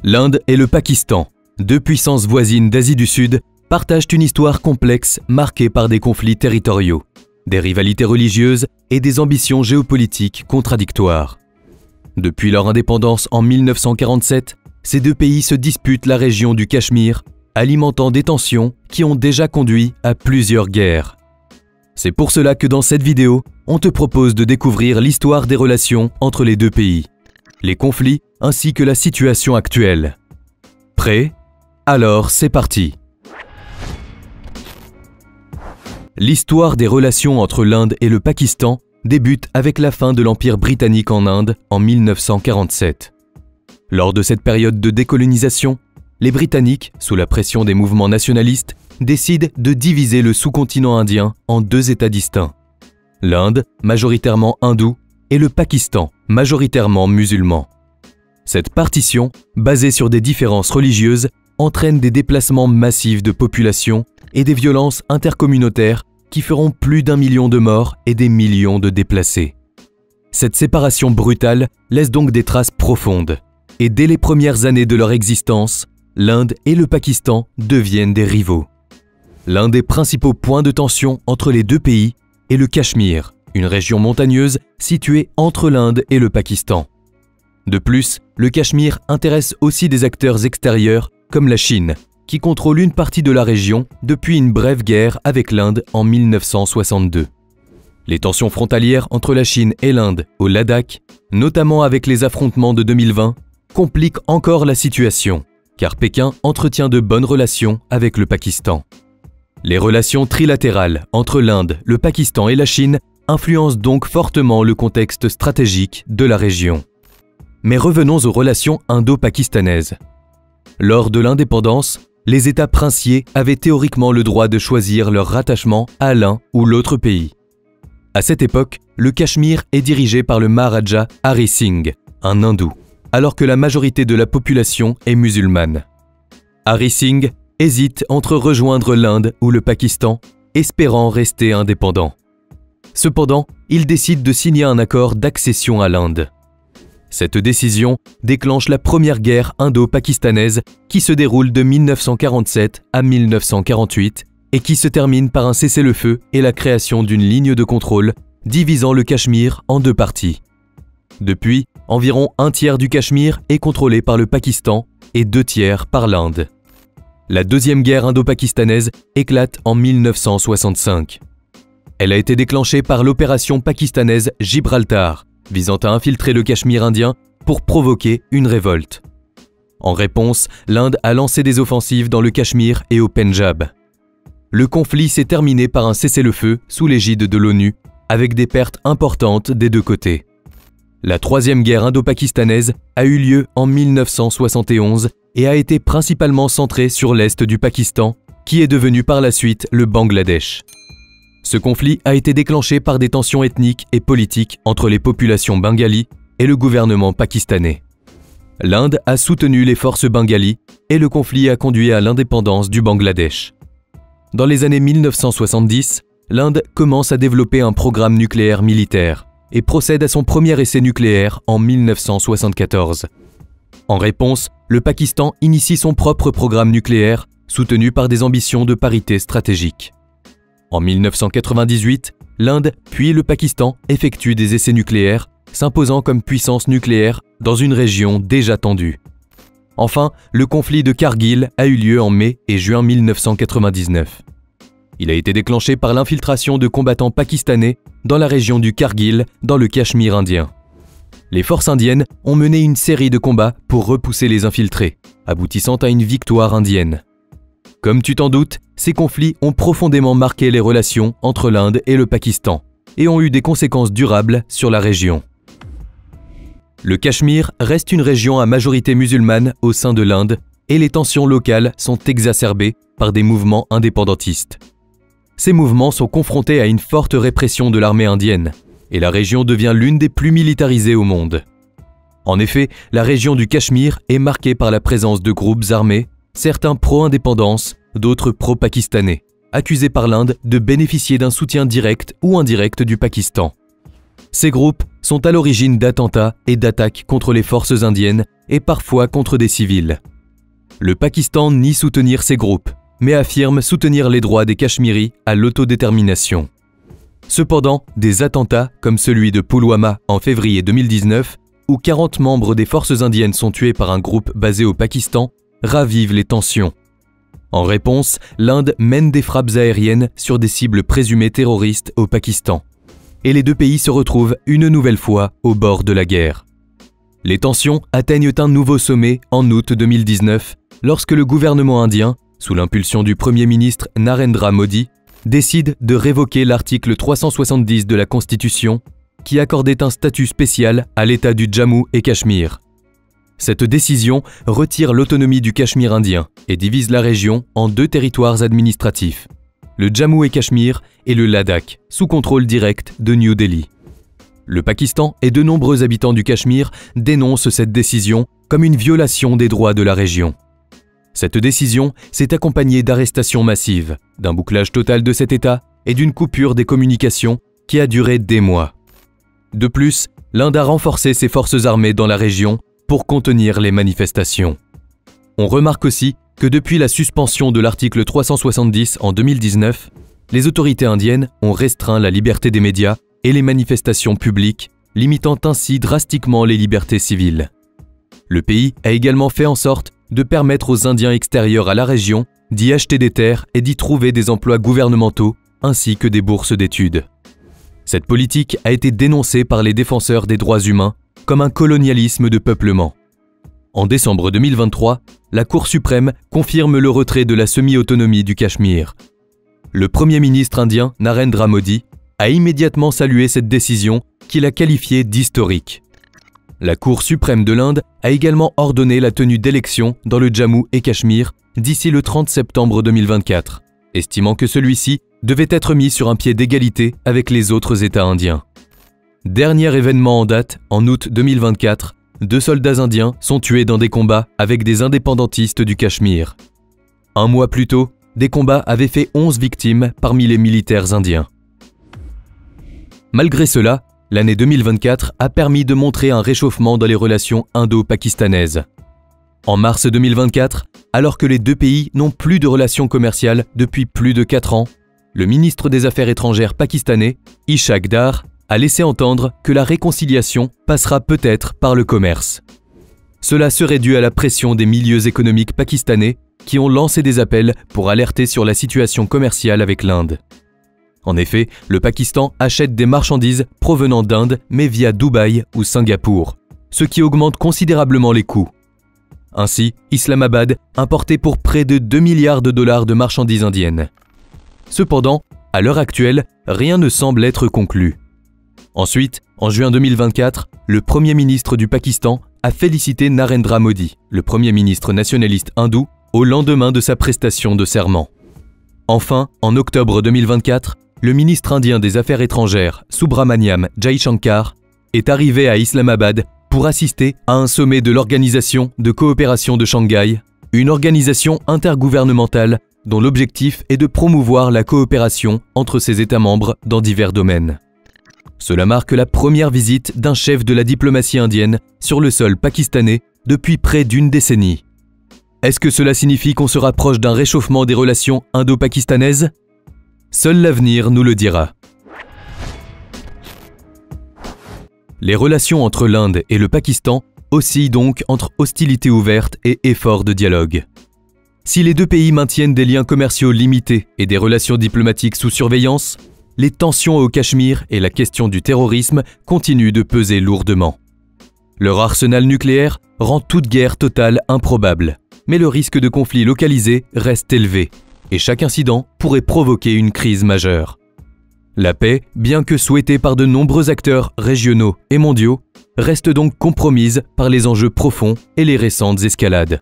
L'Inde et le Pakistan, deux puissances voisines d'Asie du Sud, partagent une histoire complexe marquée par des conflits territoriaux, des rivalités religieuses et des ambitions géopolitiques contradictoires. Depuis leur indépendance en 1947, ces deux pays se disputent la région du Cachemire, alimentant des tensions qui ont déjà conduit à plusieurs guerres. C'est pour cela que dans cette vidéo, on te propose de découvrir l'histoire des relations entre les deux pays, les conflits ainsi que la situation actuelle. Prêt? Alors c'est parti! L'histoire des relations entre l'Inde et le Pakistan débute avec la fin de l'Empire britannique en Inde en 1947. Lors de cette période de décolonisation, les Britanniques, sous la pression des mouvements nationalistes, décident de diviser le sous-continent indien en deux États distincts. L'Inde, majoritairement hindoue, et le Pakistan, majoritairement musulman. Cette partition, basée sur des différences religieuses, entraîne des déplacements massifs de population et des violences intercommunautaires qui feront plus d'1 million de morts et des millions de déplacés. Cette séparation brutale laisse donc des traces profondes, et dès les premières années de leur existence, l'Inde et le Pakistan deviennent des rivaux. L'un des principaux points de tension entre les deux pays est le Cachemire, une région montagneuse située entre l'Inde et le Pakistan. De plus, le Cachemire intéresse aussi des acteurs extérieurs comme la Chine, qui contrôle une partie de la région depuis une brève guerre avec l'Inde en 1962. Les tensions frontalières entre la Chine et l'Inde au Ladakh, notamment avec les affrontements de 2020, compliquent encore la situation, car Pékin entretient de bonnes relations avec le Pakistan. Les relations trilatérales entre l'Inde, le Pakistan et la Chine influencent donc fortement le contexte stratégique de la région. Mais revenons aux relations indo-pakistanaises. Lors de l'indépendance, les États princiers avaient théoriquement le droit de choisir leur rattachement à l'un ou l'autre pays. À cette époque, le Cachemire est dirigé par le Maharaja Hari Singh, un hindou, alors que la majorité de la population est musulmane. Hari Singh hésite entre rejoindre l'Inde ou le Pakistan, espérant rester indépendant. Cependant, il décide de signer un accord d'accession à l'Inde. Cette décision déclenche la première guerre indo-pakistanaise qui se déroule de 1947 à 1948 et qui se termine par un cessez-le-feu et la création d'une ligne de contrôle divisant le Cachemire en deux parties. Depuis, environ un tiers du Cachemire est contrôlé par le Pakistan et 2 tiers par l'Inde. La deuxième guerre indo-pakistanaise éclate en 1965. Elle a été déclenchée par l'opération pakistanaise Gibraltar, visant à infiltrer le Cachemire indien pour provoquer une révolte. En réponse, l'Inde a lancé des offensives dans le Cachemire et au Pendjab. Le conflit s'est terminé par un cessez-le-feu sous l'égide de l'ONU, avec des pertes importantes des deux côtés. La troisième guerre indo-pakistanaise a eu lieu en 1971 et a été principalement centrée sur l'est du Pakistan, qui est devenu par la suite le Bangladesh. Ce conflit a été déclenché par des tensions ethniques et politiques entre les populations bengalis et le gouvernement pakistanais. L'Inde a soutenu les forces bengalis et le conflit a conduit à l'indépendance du Bangladesh. Dans les années 1970, l'Inde commence à développer un programme nucléaire militaire et procède à son premier essai nucléaire en 1974. En réponse, le Pakistan initie son propre programme nucléaire soutenu par des ambitions de parité stratégique. En 1998, l'Inde puis le Pakistan effectuent des essais nucléaires, s'imposant comme puissance nucléaire dans une région déjà tendue. Enfin, le conflit de Kargil a eu lieu en mai et juin 1999. Il a été déclenché par l'infiltration de combattants pakistanais dans la région du Kargil, dans le Cachemire indien. Les forces indiennes ont mené une série de combats pour repousser les infiltrés, aboutissant à une victoire indienne. Comme tu t'en doutes, ces conflits ont profondément marqué les relations entre l'Inde et le Pakistan et ont eu des conséquences durables sur la région. Le Cachemire reste une région à majorité musulmane au sein de l'Inde et les tensions locales sont exacerbées par des mouvements indépendantistes. Ces mouvements sont confrontés à une forte répression de l'armée indienne et la région devient l'une des plus militarisées au monde. En effet, la région du Cachemire est marquée par la présence de groupes armés, certains pro-indépendance, d'autres pro-pakistanais, accusés par l'Inde de bénéficier d'un soutien direct ou indirect du Pakistan. Ces groupes sont à l'origine d'attentats et d'attaques contre les forces indiennes et parfois contre des civils. Le Pakistan nie soutenir ces groupes, mais affirme soutenir les droits des Cachemiris à l'autodétermination. Cependant, des attentats comme celui de Pulwama en février 2019, où 40 membres des forces indiennes sont tués par un groupe basé au Pakistan, ravivent les tensions. En réponse, l'Inde mène des frappes aériennes sur des cibles présumées terroristes au Pakistan. Et les deux pays se retrouvent une nouvelle fois au bord de la guerre. Les tensions atteignent un nouveau sommet en août 2019, lorsque le gouvernement indien, sous l'impulsion du Premier ministre Narendra Modi, décide de révoquer l'article 370 de la Constitution qui accordait un statut spécial à l'État du Jammu et Cachemire. Cette décision retire l'autonomie du Cachemire indien et divise la région en deux territoires administratifs, le Jammu et Cachemire et le Ladakh, sous contrôle direct de New Delhi. Le Pakistan et de nombreux habitants du Cachemire dénoncent cette décision comme une violation des droits de la région. Cette décision s'est accompagnée d'arrestations massives, d'un bouclage total de cet État et d'une coupure des communications qui a duré des mois. De plus, l'Inde a renforcé ses forces armées dans la région pour contenir les manifestations. On remarque aussi que depuis la suspension de l'article 370 en 2019, les autorités indiennes ont restreint la liberté des médias et les manifestations publiques, limitant ainsi drastiquement les libertés civiles. Le pays a également fait en sorte de permettre aux Indiens extérieurs à la région d'y acheter des terres et d'y trouver des emplois gouvernementaux ainsi que des bourses d'études. Cette politique a été dénoncée par les défenseurs des droits humains comme un colonialisme de peuplement. En décembre 2023, la Cour suprême confirme le retrait de la semi-autonomie du Cachemire. Le Premier ministre indien Narendra Modi a immédiatement salué cette décision qu'il a qualifiée d'historique. La Cour suprême de l'Inde a également ordonné la tenue d'élections dans le Jammu et Cachemire d'ici le 30 septembre 2024, estimant que celui-ci devait être mis sur un pied d'égalité avec les autres États indiens. Dernier événement en date, en août 2024, 2 soldats indiens sont tués dans des combats avec des indépendantistes du Cachemire. Un mois plus tôt, des combats avaient fait 11 victimes parmi les militaires indiens. Malgré cela, l'année 2024 a permis de montrer un réchauffement dans les relations indo-pakistanaises. En mars 2024, alors que les deux pays n'ont plus de relations commerciales depuis plus de 4 ans, le ministre des Affaires étrangères pakistanais, Ishaq Dar, a laissé entendre que la réconciliation passera peut-être par le commerce. Cela serait dû à la pression des milieux économiques pakistanais qui ont lancé des appels pour alerter sur la situation commerciale avec l'Inde. En effet, le Pakistan achète des marchandises provenant d'Inde mais via Dubaï ou Singapour, ce qui augmente considérablement les coûts. Ainsi, Islamabad importait pour près de 2 milliards de dollars de marchandises indiennes. Cependant, à l'heure actuelle, rien ne semble être conclu. Ensuite, en juin 2024, le Premier ministre du Pakistan a félicité Narendra Modi, le Premier ministre nationaliste hindou, au lendemain de sa prestation de serment. Enfin, en octobre 2024, le ministre indien des Affaires étrangères, Subramaniam Jaishankar, est arrivé à Islamabad pour assister à un sommet de l'Organisation de coopération de Shanghai, une organisation intergouvernementale dont l'objectif est de promouvoir la coopération entre ses États membres dans divers domaines. Cela marque la première visite d'un chef de la diplomatie indienne sur le sol pakistanais depuis près d'une décennie. Est-ce que cela signifie qu'on se rapproche d'un réchauffement des relations indo-pakistanaises ? Seul l'avenir nous le dira. Les relations entre l'Inde et le Pakistan oscillent donc entre hostilité ouverte et efforts de dialogue. Si les deux pays maintiennent des liens commerciaux limités et des relations diplomatiques sous surveillance, les tensions au Cachemire et la question du terrorisme continuent de peser lourdement. Leur arsenal nucléaire rend toute guerre totale improbable, mais le risque de conflit localisé reste élevé, et chaque incident pourrait provoquer une crise majeure. La paix, bien que souhaitée par de nombreux acteurs régionaux et mondiaux, reste donc compromise par les enjeux profonds et les récentes escalades.